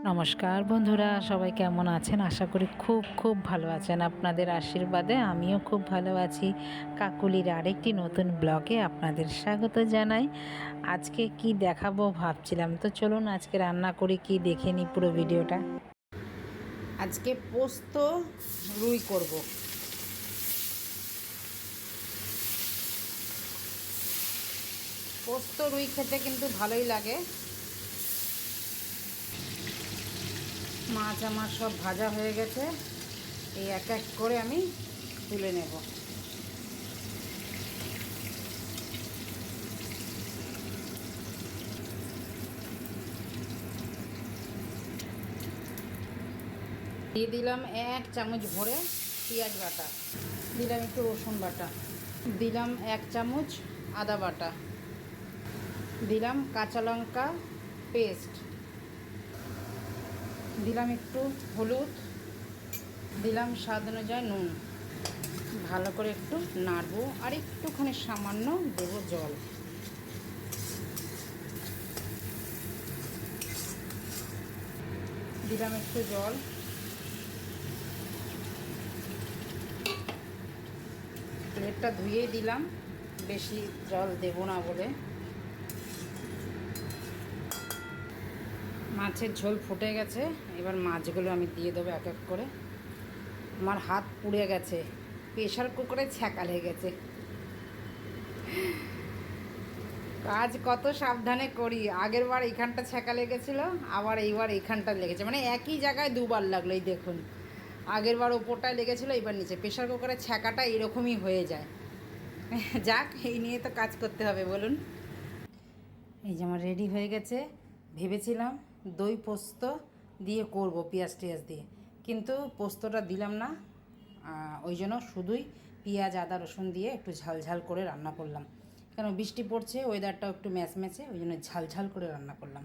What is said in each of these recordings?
নমস্কার বন্ধুরা, সবাই কেমন আছেন? আশা করি খুব খুব ভালো আছেন। আপনাদের আশীর্বাদে আমিও খুব ভালো আছি। কাকুলির আরেকটি নতুন ব্লগে আপনাদের স্বাগত জানাই। আজকে কি দেখাবো ভাবছিলাম, তো চলুন আজকে রান্না করি কি দেখে নিই পুরো ভিডিওটা। আজকে পোস্ত রুই করব। পোস্ত রুই খেতে কিন্তু ভালোই লাগে। মাছ আমার সব ভাজা হয়ে গেছে, এই এক এক করে আমি তুলে নেব। দিয়ে দিলাম 1 চামচ ভরে পেঁয়াজ বাটা, দিলাম একটু রসুন বাটা, দিলাম 1 চামচ আদা বাটা, দিলাম কাঁচা লঙ্কা পেস্ট, দিলাম একটু হলুদ, দিলাম স্বাদ অনুযায়ী নুন। ভালো করে একটু নাড়বো আর একটুখানি সামান্য দেবো জল। দিলাম একটু জল, প্লেটটা ধুয়ে দিলাম, বেশি জল দেব না বলে। মাছের ঝোল ফুটে গেছে, এবার মাছগুলো আমি দিয়ে দেবো এক এক করে। আমার হাত পুড়ে গেছে, প্রেশার কুকারে ছ্যাঁকা লেগে গেছে। কাজ কত সাবধানে করি, আগের বার এইখানটা ছ্যাঁকা লেগেছিলো, আবার এইবার এইখানটা লেগেছে, মানে একই জায়গায় দুবার লাগলো। এই দেখুন, আগের বার ওপরটায় লেগেছিলো, এইবার নিচে। প্রেশার কুকারের ছ্যাঁকাটা এরকমই হয়ে যায়। যাক, এই নিয়ে তো কাজ করতে হবে, বলুন। এই যে আমার রেডি হয়ে গেছে। ভেবেছিলাম দই পোস্ত দিয়ে করব, পেঁয়াজ টিয়াজ দিয়ে, কিন্তু পোস্তটা দিলাম না। ওই জন্য শুধুই পেঁয়াজ আদা রসুন দিয়ে একটু ঝাল ঝাল করে রান্না করলাম। কেন বৃষ্টি পড়ছে, ওয়েদারটাও একটু ম্যাচম্যাচে, ওই জন্য ঝাল ঝাল করে রান্না করলাম।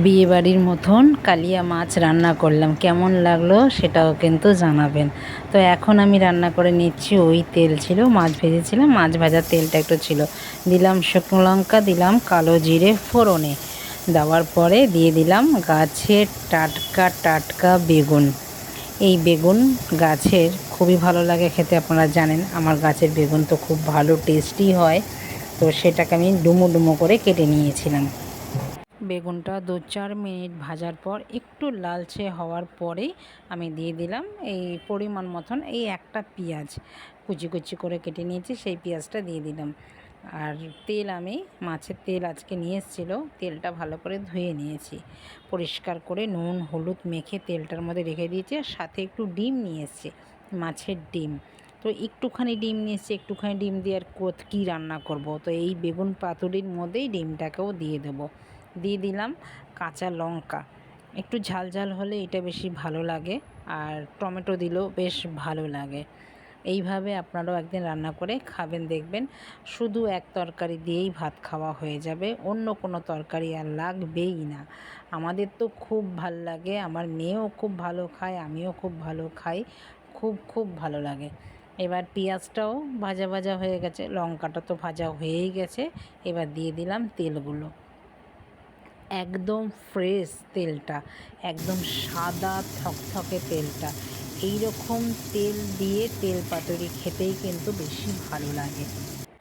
বিয়েবাড়ির মতন কালিয়া মাছ রান্না করলাম, কেমন লাগলো সেটাও কিন্তু জানাবেন। তো এখন আমি রান্না করে নিচ্ছি। ওই তেল ছিল, মাছ ভেজেছিলাম, মাছ ভাজার তেলটা একটু ছিল। দিলাম শুকনো লঙ্কা, দিলাম কালো জিরে ফোড়নে, দেওয়ার পরে দিয়ে দিলাম গাছের টাটকা টাটকা বেগুন। এই বেগুন গাছের খুবই ভালো লাগে খেতে, আপনারা জানেন আমার গাছের বেগুন তো খুব ভালো টেস্টি হয়। তো সেটাকে আমি ডুমো ডুমো করে কেটে নিয়েছিলাম। বেগুনটা 2-4 মিনিট ভাজার পর একটু লালচে হওয়ার পরেই আমি দিয়ে দিলাম এই পরিমাণ মতন এই একটা পেঁয়াজ কুচি কুচি করে কেটে নিয়েছি, সেই পেঁয়াজটা দিয়ে দিলাম। আর তেল, আমি মাছের তেল আজকে নিয়ে এসেছিলো, তেলটা ভালো করে ধুয়ে নিয়েছি, পরিষ্কার করে নুন হলুদ মেখে তেলটার মধ্যে রেখে দিয়েছি। আর সাথে একটু ডিম নিয়ে এসেছি, মাছের ডিম। তো একটুখানি ডিম নিয়ে এসেছি, একটুখানি ডিম দিয়ে আর কী রান্না করব, তো এই বেগুন পাতুরির মধ্যেই ডিমটাকেও দিয়ে দেবো। দিয়ে দিলাম কাঁচা লঙ্কা, একটু ঝাল ঝাল হলে এটা বেশি ভালো লাগে, আর টমেটো দিলেও বেশ ভালো লাগে। এইভাবে আপনারাও একদিন রান্না করে খাবেন, দেখবেন শুধু এক তরকারি দিয়েই ভাত খাওয়া হয়ে যাবে, অন্য কোনো তরকারি আর লাগবেই না। আমাদের তো খুব ভাল লাগে, আমার মেয়েও খুব ভালো খায়, আমিও খুব ভালো খাই, খুব খুব ভালো লাগে। এবার পেঁয়াজটাও ভাজা ভাজা হয়ে গেছে, লঙ্কাটা তো ভাজা হয়েই গেছে। এবার দিয়ে দিলাম তেলগুলো, একদম ফ্রেশ তেলটা, একদম সাদা থকথকে তেলটা। এই রকম তেল দিয়ে তেল পাতুরি খেতেই কিন্তু বেশি ভালো লাগে।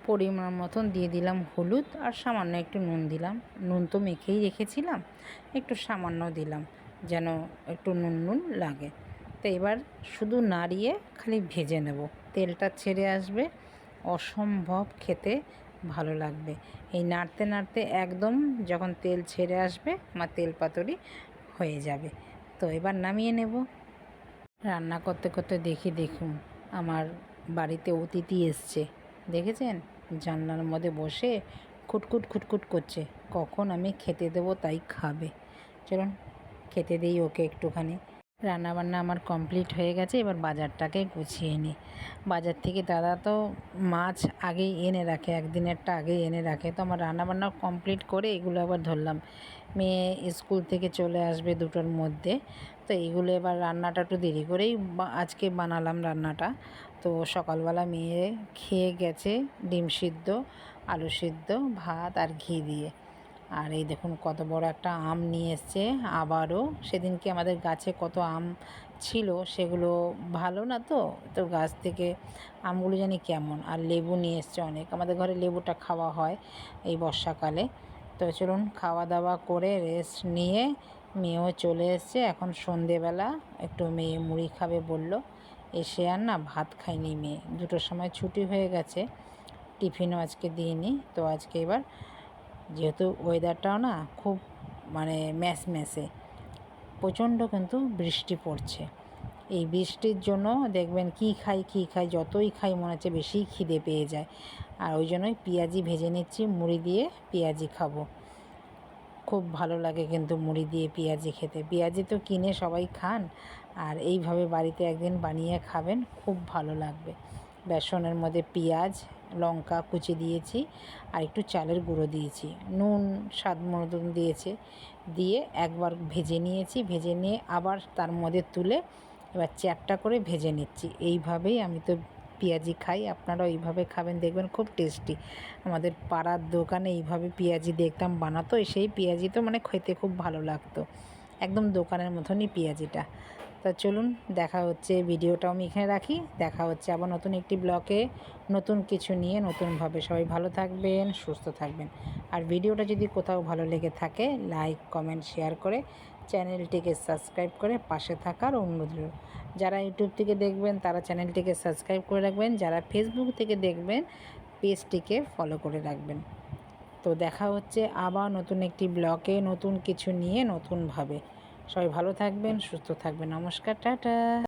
পরিমাণ মতন দিয়ে দিলাম হলুদ, আর সামান্য একটু নুন দিলাম। নুন তো মেখেই রেখেছিলাম, একটু সামান্য দিলাম যেন একটু নুন নুন লাগে। তো এবার শুধু নাড়িয়ে খালি ভেজে নেব, তেলটা ছেড়ে আসবে, অসম্ভব খেতে ভালো লাগবে। এই নাড়তে নাড়তে একদম যখন তেল ছেড়ে আসবে আমার তেল পাতুরি হয়ে যাবে। তো এবার নামিয়ে নেব। রান্না করতে করতে দেখুন আমার বাড়িতে অতিথি এসছে, দেখেছেন? জানলার মধ্যে বসে খুটখুট খুটখুট করছে, কখন আমি খেতে দেবো তাই খাবে। চলুন খেতে দিই ওকে একটুখানি। রান্নাবান্না আমার কমপ্লিট হয়ে গেছে, এবার বাজারটাকে গুছিয়ে নিই। বাজার থেকে দাদা তো মাছ আগেই এনে রাখে, একদিনেরটা আগেই এনে রাখে। তো আমার রান্নাবান্না কমপ্লিট করে এগুলো আবার ধরলাম। মেয়ে স্কুল থেকে চলে আসবে 2টোর মধ্যে, তো এইগুলো এবার রান্নাটা একটু দেরি করেই আজকে বানালাম রান্নাটা। তো সকালবেলা মেয়ে খেয়ে গেছে ডিম সিদ্ধ আলু সিদ্ধ ভাত আর ঘি দিয়ে। আর এই দেখুন কত বড় একটা আম নিয়ে এসছে আবারও। সেদিনকে আমাদের গাছে কত আম ছিল, সেগুলো ভালো না, তো তো গাছ থেকে আমগুলো জানি কেমন। আর লেবু নিয়ে এসছে অনেক, আমাদের ঘরে লেবুটা খাওয়া হয় এই বর্ষাকালে। তো চলুন খাওয়া দাওয়া করে রেস্ট নিয়ে মেয়েও চলে এসছে। এখন সন্ধেবেলা একটু মেয়ে মুড়ি খাবে বলল, এসে আর না ভাত খায়নি মেয়ে, 2টোর সময় ছুটি হয়ে গেছে, টিফিনও আজকে দিইনি। তো আজকে এবার যেহেতু ওয়েদারটাও না খুব মানে ম্যাসে, প্রচণ্ড কিন্তু বৃষ্টি পড়ছে। এই বৃষ্টির জন্য দেখবেন কী খাই যতই খাই মনে হচ্ছে বেশিই খিদে পেয়ে যায়। আর ওই জন্যই পেঁয়াজি ভেজে নিচ্ছি, মুড়ি দিয়ে পেঁয়াজি খাবো। খুব ভালো লাগে কিন্তু মুড়ি দিয়ে পেঁয়াজি খেতে। পেঁয়াজি তো কিনে সবাই খান, আর এইভাবে বাড়িতে একদিন বানিয়ে খাবেন, খুব ভালো লাগবে। বেসনের মধ্যে পেঁয়াজ লঙ্কা কুচি দিয়েছি, আর একটু চালের গুঁড়ো দিয়েছি, নুন স্বাদ মতন দিয়েছে, দিয়ে একবার ভেজে নিয়েছি। ভেজে নিয়ে আবার তার মধ্যে তুলে এবার চ্যাপটা করে ভেজে নিচ্ছি। এইভাবেই আমি তো পেঁয়াজি খাই, আপনারাও এইভাবে খাবেন, দেখবেন খুব টেস্টি। আমাদের পাড়ার দোকানে এইভাবে পেঁয়াজি দেখতাম বানাতো, সেই পেঁয়াজি তো মানে খেতে খুব ভালো লাগতো, একদম দোকানের মতনই পেঁয়াজিটা। তা চলুন দেখা হচ্ছে, ভিডিওটাও আমি এখানে রাখি, দেখা হচ্ছে আবার নতুন একটি ব্লগে নতুন কিছু নিয়ে নতুনভাবে। সবাই ভালো থাকবেন, সুস্থ থাকবেন। আর ভিডিওটা যদি কোথাও ভালো লেগে থাকে লাইক কমেন্ট শেয়ার করে চ্যানেলটিকে সাবস্ক্রাইব করে পাশে থাকার অনুরোধ রইল। যারা ইউটিউব থেকে দেখবেন তারা চ্যানেলটিকে সাবস্ক্রাইব করে রাখবেন, যারা ফেসবুক থেকে দেখবেন পেজটিকে ফলো করে রাখবেন। তো দেখা হচ্ছে আবার নতুন একটি ব্লগে নতুন কিছু নিয়ে নতুনভাবে। সবাই ভালো থাকবেন, সুস্থ থাকবেন। নমস্কার, টাটা।